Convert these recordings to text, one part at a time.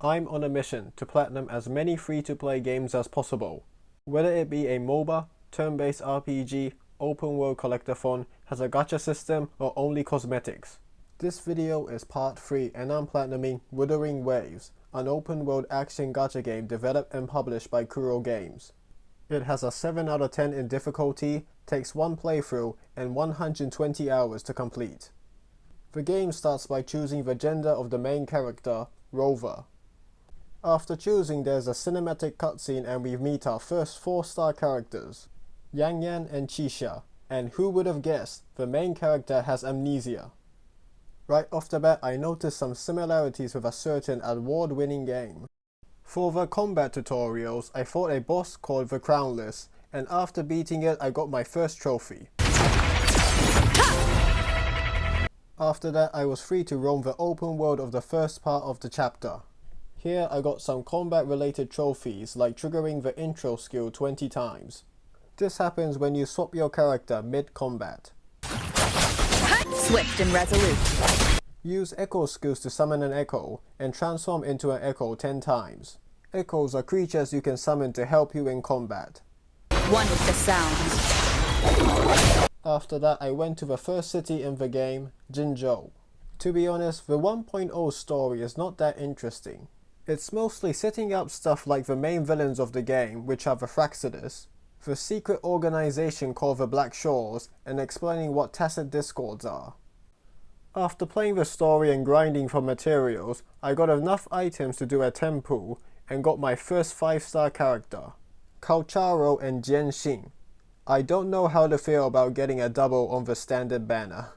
I'm on a mission to platinum as many free-to-play games as possible. Whether it be a MOBA, turn-based RPG, open world collectathon, has a gacha system, or only cosmetics. This video is part 3 and I'm platinuming Wuthering Waves, an open world action gacha game developed and published by Kuro Games. It has a 7 out of 10 in difficulty, takes 1 playthrough and 120 hours to complete. The game starts by choosing the gender of the main character, Rover. After choosing, there's a cinematic cutscene and we meet our first 4-star characters, Yang Yan and Chisha, and who would have guessed, the main character has amnesia. Right off the bat, I noticed some similarities with a certain award-winning game. For the combat tutorials, I fought a boss called the Crownless, and after beating it, I got my first trophy. After that, I was free to roam the open world of the first part of the chapter. Here, I got some combat-related trophies, like triggering the intro skill 20 times. This happens when you swap your character mid-combat. Swift and resolute. Use echo skills to summon an echo, and transform into an echo 10 times. Echoes are creatures you can summon to help you in combat. One with the sound. After that, I went to the first city in the game, Jinzhou. To be honest, the 1.0 story is not that interesting. It's mostly setting up stuff like the main villains of the game, which are the Fraxidus, the secret organization called the Black Shores, and explaining what tacit discords are. After playing the story and grinding for materials, I got enough items to do a temple and got my first 5-star character, Kaocharo and Jianxing. I don't know how to feel about getting a double on the standard banner.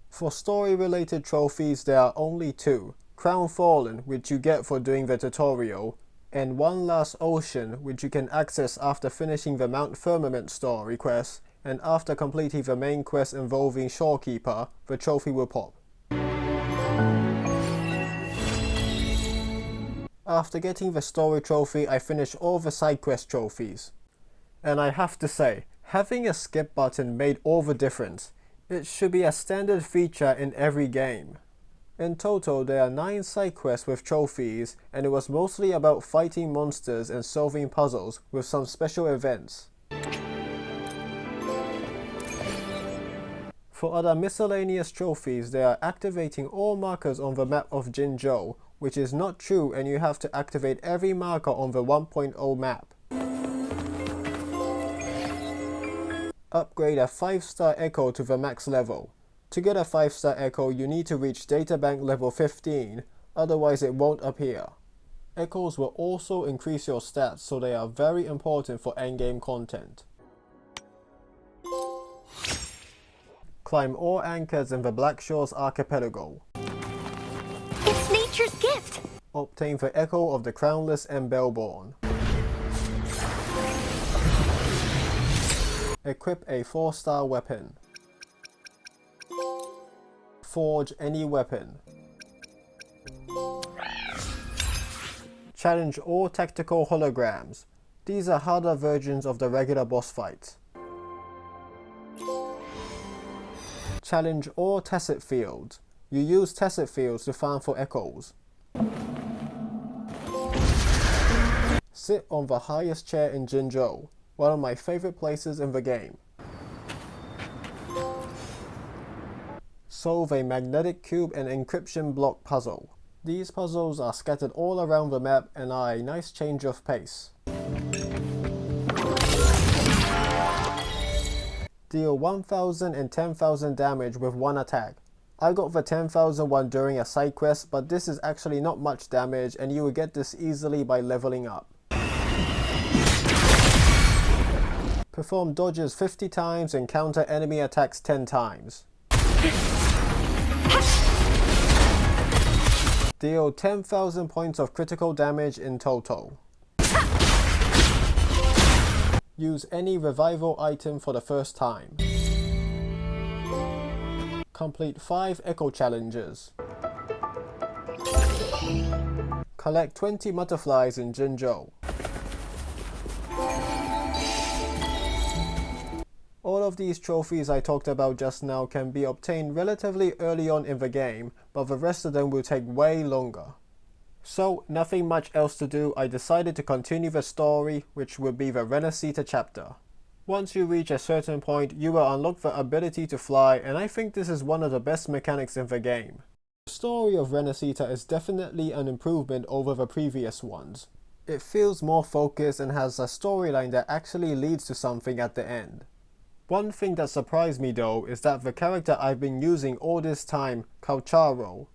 For story-related trophies, there are only 2, Crown Fallen, which you get for doing the tutorial, and One Last Ocean, which you can access after finishing the Mount Firmament story quest, and after completing the main quest involving Shorekeeper, the trophy will pop. After getting the story trophy, I finished all the side quest trophies. And I have to say, having a skip button made all the difference. It should be a standard feature in every game. In total, there are 9 side quests with trophies, and it was mostly about fighting monsters and solving puzzles with some special events. For other miscellaneous trophies, they are activating all markers on the map of Jinzhou, which is not true, and you have to activate every marker on the 1.0 map. Upgrade a 5-star echo to the max level. To get a 5-star echo, you need to reach databank level 15, otherwise it won't appear. Echoes will also increase your stats, so they are very important for endgame content. Climb all anchors in the Black Shores archipelago. It's nature's gift. Obtain the echo of the Crownless and Bellborn. Equip a 4-star weapon. Forge any weapon. Challenge all tactical holograms. These are harder versions of the regular boss fights. Challenge all tacit fields. You use tacit fields to farm for echoes. Sit on the highest chair in Jinzhou, one of my favorite places in the game. Solve a magnetic cube and encryption block puzzle. These puzzles are scattered all around the map and are a nice change of pace. Deal 1000 and 10,000 damage with one attack. I got the 10,000 one during a side quest, but this is actually not much damage and you will get this easily by leveling up. Perform dodges 50 times and counter enemy attacks 10 times. Deal 10,000 points of critical damage in total. Use any revival item for the first time. Complete 5 echo challenges. Collect 20 butterflies in Jinzhou. All of these trophies I talked about just now can be obtained relatively early on in the game, but the rest of them will take way longer. So, nothing much else to do, I decided to continue the story, which would be the Renacita chapter. Once you reach a certain point, you will unlock the ability to fly, and I think this is one of the best mechanics in the game. The story of Renacita is definitely an improvement over the previous ones. It feels more focused and has a storyline that actually leads to something at the end. One thing that surprised me though is that the character I've been using all this time, Calcharo,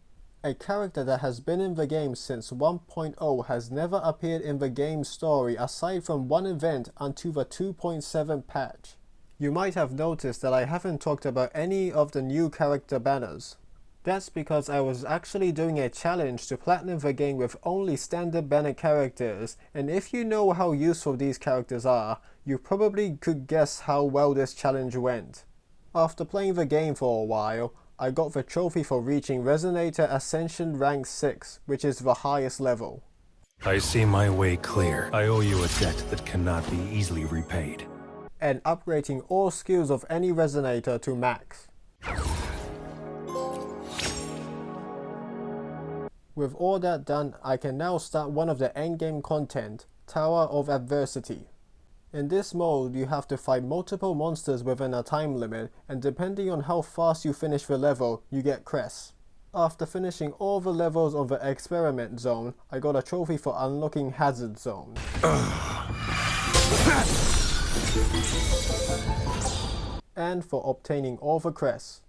a character that has been in the game since 1.0, has never appeared in the game's story aside from one event until the 2.7 patch. You might have noticed that I haven't talked about any of the new character banners. That's because I was actually doing a challenge to platinum the game with only standard banner characters, and if you know how useful these characters are, you probably could guess how well this challenge went. After playing the game for a while, I got the trophy for reaching Resonator Ascension rank 6, which is the highest level. I see my way clear. I owe you a debt that cannot be easily repaid. And upgrading all skills of any Resonator to max. With all that done, I can now start one of the endgame content, Tower of Adversity. In this mode, you have to fight multiple monsters within a time limit, and depending on how fast you finish the level, you get crests. After finishing all the levels of the experiment zone, I got a trophy for unlocking Hazard Zone. And for obtaining all the crests.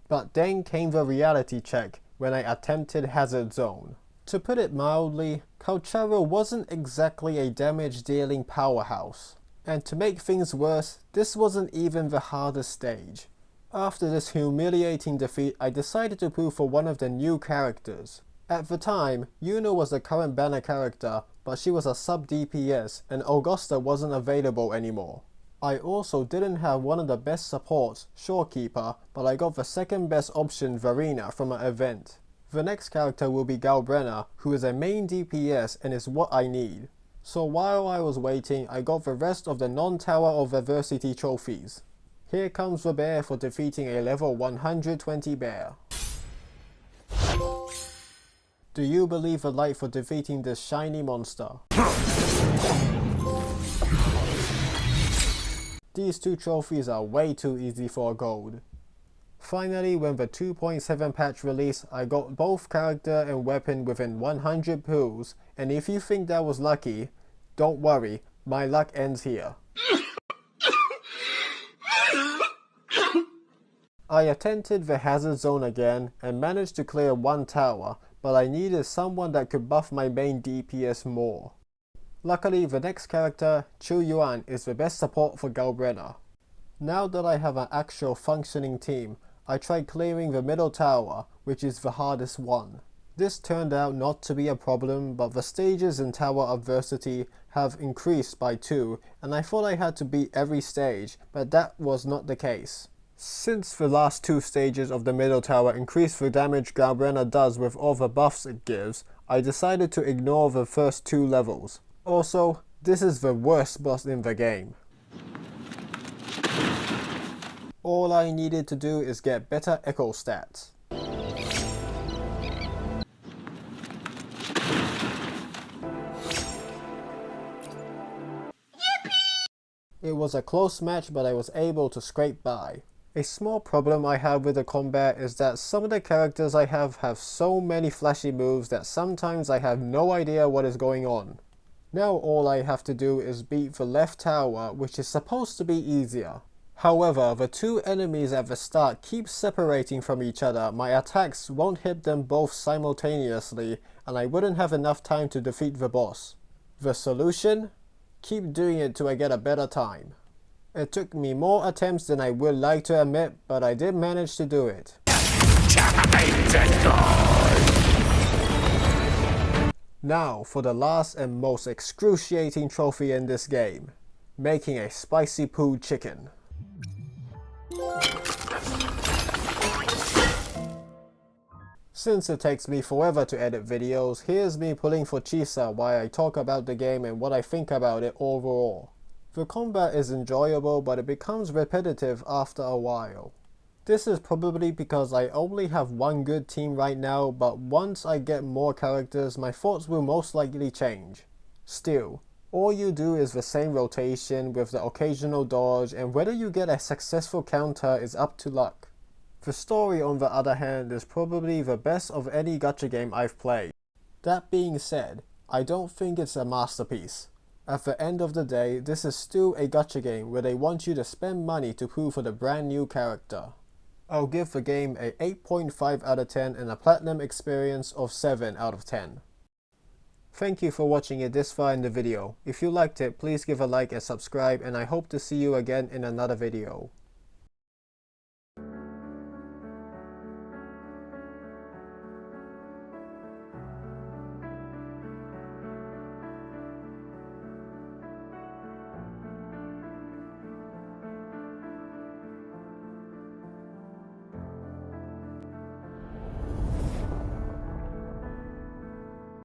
But then came the reality check when I attempted Hazard Zone. To put it mildly, Calcharo wasn't exactly a damage dealing powerhouse. And to make things worse, this wasn't even the hardest stage. After this humiliating defeat, I decided to pull for one of the new characters. At the time, Yuno was the current banner character, but she was a sub DPS and Augusta wasn't available anymore. I also didn't have one of the best supports, Shorekeeper, but I got the second best option, Verena, from an event. The next character will be Galbrenna, who is a main DPS and is what I need. So while I was waiting, I got the rest of the non-Tower of Adversity trophies. Here comes the bear for defeating a level 120 bear. Do you believe the light for defeating this shiny monster? These two trophies are way too easy for a gold. Finally, when the 2.7 patch released, I got both character and weapon within 100 pulls, and if you think that was lucky, don't worry, my luck ends here. I attempted the Hazard Zone again and managed to clear one tower, but I needed someone that could buff my main DPS more. Luckily, the next character, Chu Yuan, is the best support for Galbrenna. Now that I have an actual functioning team, I tried clearing the middle tower, which is the hardest one. This turned out not to be a problem, but the stages in Tower Adversity have increased by 2, and I thought I had to beat every stage, but that was not the case. Since the last 2 stages of the middle tower increase the damage Galbrenna does with all the buffs it gives, I decided to ignore the first 2 levels. Also, this is the worst boss in the game. All I needed to do is get better echo stats. It was a close match, but I was able to scrape by. A small problem I have with the combat is that some of the characters I have so many flashy moves that sometimes I have no idea what is going on. Now all I have to do is beat the left tower, which is supposed to be easier. However, the 2 enemies at the start keep separating from each other, my attacks won't hit them both simultaneously, and I wouldn't have enough time to defeat the boss. The solution? Keep doing it till I get a better time. It took me more attempts than I would like to admit, but I did manage to do it. Now for the last and most excruciating trophy in this game, making a spicy poo chicken. Since it takes me forever to edit videos, here's me pulling for Chisa while I talk about the game and what I think about it overall. The combat is enjoyable, but it becomes repetitive after a while. This is probably because I only have one good team right now, but once I get more characters, my thoughts will most likely change. Still, all you do is the same rotation with the occasional dodge, and whether you get a successful counter is up to luck. The story, on the other hand, is probably the best of any gacha game I've played. That being said, I don't think it's a masterpiece. At the end of the day, this is still a gacha game where they want you to spend money to pull for the brand new character. I'll give the game a 8.5 out of 10 and a platinum experience of 7 out of 10. Thank you for watching it this far in the video. If you liked it, please give a like and subscribe, and I hope to see you again in another video.